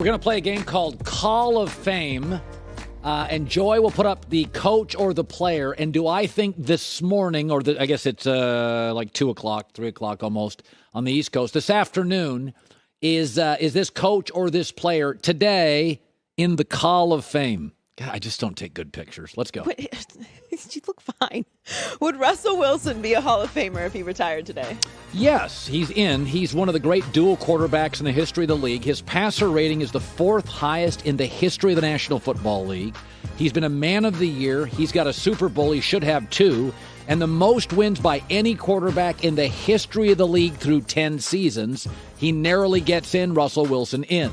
We're going to play a game called Col-of-Fame, and Joy will put up the coach or the player. And do I think this morning, or I guess it's like 2 o'clock, 3 o'clock almost on the East Coast, this afternoon, is this coach or this player today in the Col-of-Fame? God, I just don't take good pictures. Let's go. You look fine. Would Russell Wilson be a Hall of Famer if he retired today? Yes, he's in. He's one of the great dual quarterbacks in the history of the league. His passer rating is the 4th highest in the history of the National Football League. He's been a man of the year. He's got a Super Bowl. He should have 2. And the most wins by any quarterback in the history of the league through 10 seasons. He narrowly gets in. Russell Wilson in.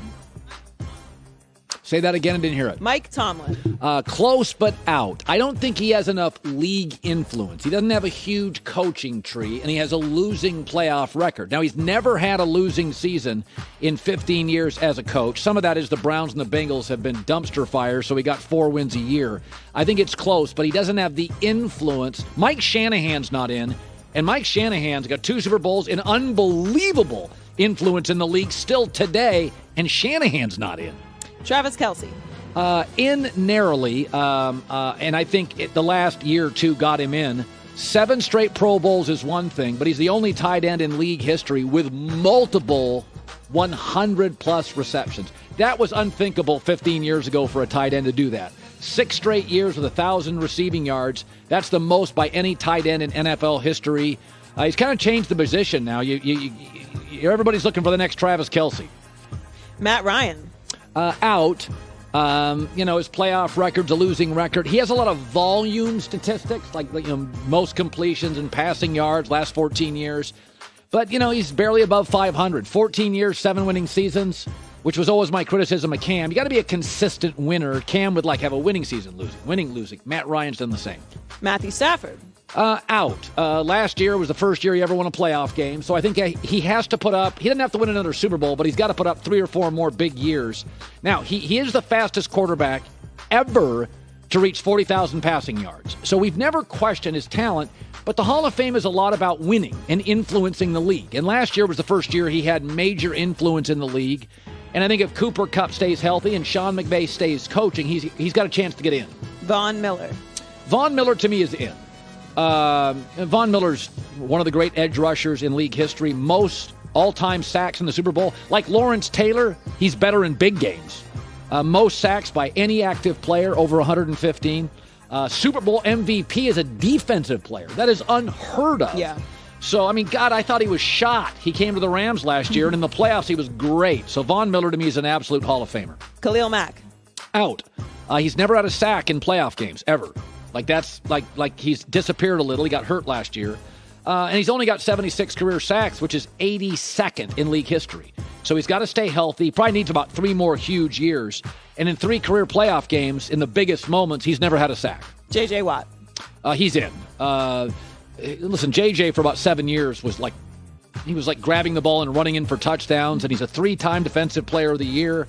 Say that again. I didn't hear it. Mike Tomlin. Close, but out. I don't think he has enough league influence. He doesn't have a huge coaching tree, and he has a losing playoff record. Now, he's never had a losing season in 15 years as a coach. Some of that is the Browns and the Bengals have been dumpster fires, so he got 4 wins a year. I think it's close, but he doesn't have the influence. Mike Shanahan's not in, and Mike Shanahan's got 2 Super Bowls, an unbelievable influence in the league still today, and Shanahan's not in. Travis Kelce. In narrowly, and I think the last year or two got him in. 7 straight Pro Bowls is one thing, but he's the only tight end in league history with multiple 100-plus receptions. That was unthinkable 15 years ago for a tight end to do that. 6 straight years with 1,000 receiving yards. That's the most by any tight end in NFL history. He's kind of changed the position now. Everybody's looking for the next Travis Kelce. Matt Ryan. Out. His playoff record's a losing record. He has a lot of volume statistics, like most completions and passing yards last 14 years. But, he's barely above 500. 14 years, 7 winning seasons, which was always my criticism of Cam. You got to be a consistent winner. Cam would have a winning season, losing. Matt Ryan's done the same. Matthew Stafford. Out. Last year was the first year he ever won a playoff game, so I think he has to put up, he doesn't have to win another Super Bowl, but he's got to put up 3 or 4 more big years. Now, he is the fastest quarterback ever to reach 40,000 passing yards, so we've never questioned his talent, but the Hall of Fame is a lot about winning and influencing the league, and last year was the first year he had major influence in the league, and I think if Cooper Kupp stays healthy and Sean McVay stays coaching, he's got a chance to get in. Von Miller. Von Miller, to me, is in. Von Miller's one of the great edge rushers in league history. Most all-time sacks in the Super Bowl. Like Lawrence Taylor, he's better in big games. Most sacks by any active player, over 115. Super Bowl MVP as a defensive player. That is unheard of. Yeah. So, I thought he was shot. He came to the Rams last year, and in the playoffs he was great. So Von Miller, to me, is an absolute Hall of Famer. Khalil Mack. Out. He's never had a sack in playoff games, ever. That's he's disappeared a little. He got hurt last year. And he's only got 76 career sacks, which is 82nd in league history. So he's got to stay healthy. Probably needs about 3 more huge years. And in 3 career playoff games, in the biggest moments, he's never had a sack. J.J. Watt. He's in. Listen, J.J. for about 7 years was grabbing the ball and running in for touchdowns. And he's a 3-time Defensive Player of the Year,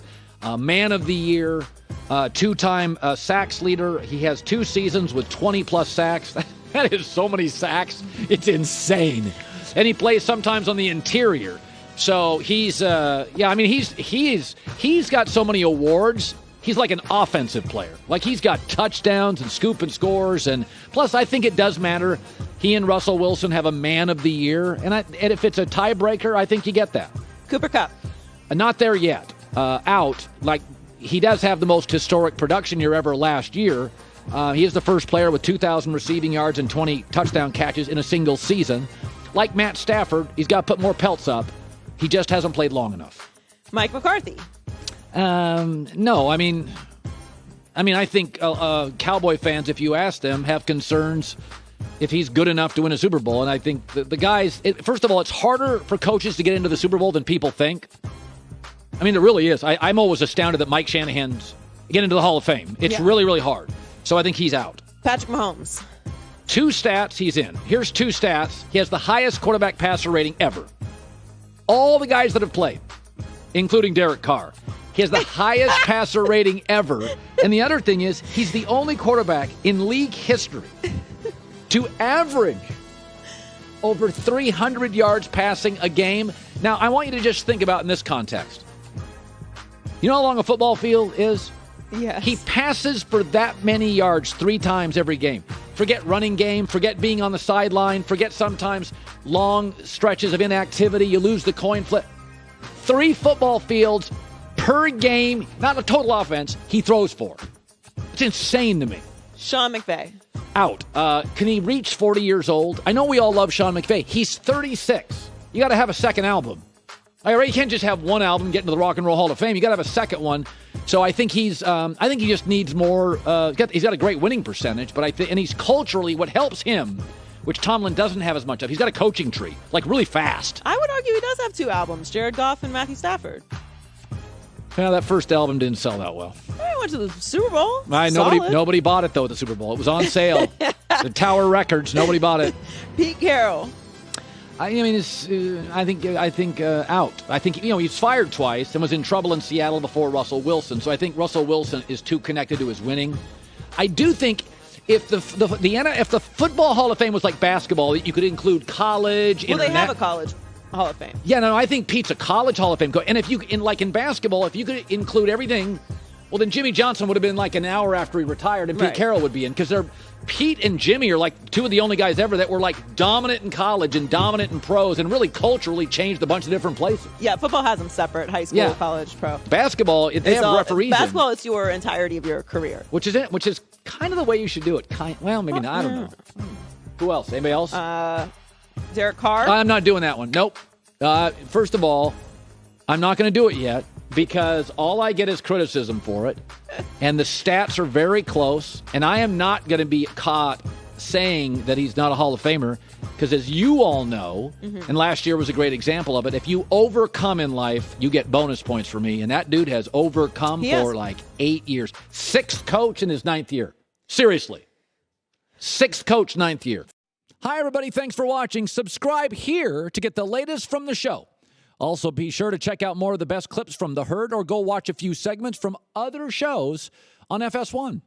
Man of the Year. 2-time sacks leader. He has 2 seasons with 20-plus sacks. That is so many sacks. It's insane. And he plays sometimes on the interior. So he's got so many awards. He's like an offensive player. He's got touchdowns and scoop and scores. And plus, I think it does matter. He and Russell Wilson have a Man of the Year. And if it's a tiebreaker, I think you get that. Cooper Kupp. Not there yet. Out. He does have the most historic production year ever last year. He is the first player with 2,000 receiving yards and 20 touchdown catches in a single season. Like Matt Stafford, he's got to put more pelts up. He just hasn't played long enough. Mike McCarthy. No, I think Cowboy fans, if you ask them, have concerns if he's good enough to win a Super Bowl. And I think the guys, first of all, it's harder for coaches to get into the Super Bowl than people think. It really is. I'm always astounded that Mike Shanahan's get into the Hall of Fame. It's really, really hard. So I think he's out. Patrick Mahomes. 2 stats, he's in. Here's 2 stats. He has the highest quarterback passer rating ever. All the guys that have played, including Derek Carr. He has the highest passer rating ever. And the other thing is, he's the only quarterback in league history to average over 300 yards passing a game. Now, I want you to just think about in this context. You know how long a football field is? Yes. He passes for that many yards 3 times every game. Forget running game, forget being on the sideline, forget sometimes long stretches of inactivity. You lose the coin flip. 3 football fields per game, not a total offense, he throws for. It's insane to me. Sean McVay. Out. Can he reach 40 years old? I know we all love Sean McVay. He's 36. You got to have a second album. You can't just have one album, get into the Rock and Roll Hall of Fame. You got to have a second one. So I think he just needs more. He's got a great winning percentage, but and he's culturally what helps him, which Tomlin doesn't have as much of. He's got a coaching tree, like really fast. I would argue he does have 2 albums, Jared Goff and Matthew Stafford. Yeah, that first album didn't sell that well. I went to the Super Bowl. Nobody bought it though at the Super Bowl. It was on sale. The Tower Records. Nobody bought it. Pete Carroll. I think out. I think he's fired twice and was in trouble in Seattle before Russell Wilson. So I think Russell Wilson is too connected to his winning. I do think if the Football Hall of Fame was like basketball, you could include college. Well, they have a college Hall of Fame. Yeah, no, I think Pete's a college Hall of Fame. And if you in basketball, if you could include everything, well, then Jimmy Johnson would have been like an hour after he retired, and Pete Carroll would be in because Pete and Jimmy are like 2 of the only guys ever that were like dominant in college and dominant in pros and really culturally changed a bunch of different places. Yeah, football has them separate, high school, college, pro. Basketball, they have referees. Basketball, it's your entirety of your career. Which is kind of the way you should do it. Well, maybe not. I don't know. Who else? Anybody else? Derek Carr? I'm not doing that one. Nope. First of all, I'm not going to do it yet because all I get is criticism for it, and the stats are very close, and I am not going to be caught saying that he's not a Hall of Famer because, as you all know, and last year was a great example of it, if you overcome in life, you get bonus points for me, and that dude has overcome for like 8 years. 6th coach in his 9th year. Seriously. 6th coach, 9th year. Hi, everybody. Thanks for watching. Subscribe here to get the latest from the show. Also, be sure to check out more of the best clips from The Herd or go watch a few segments from other shows on FS1.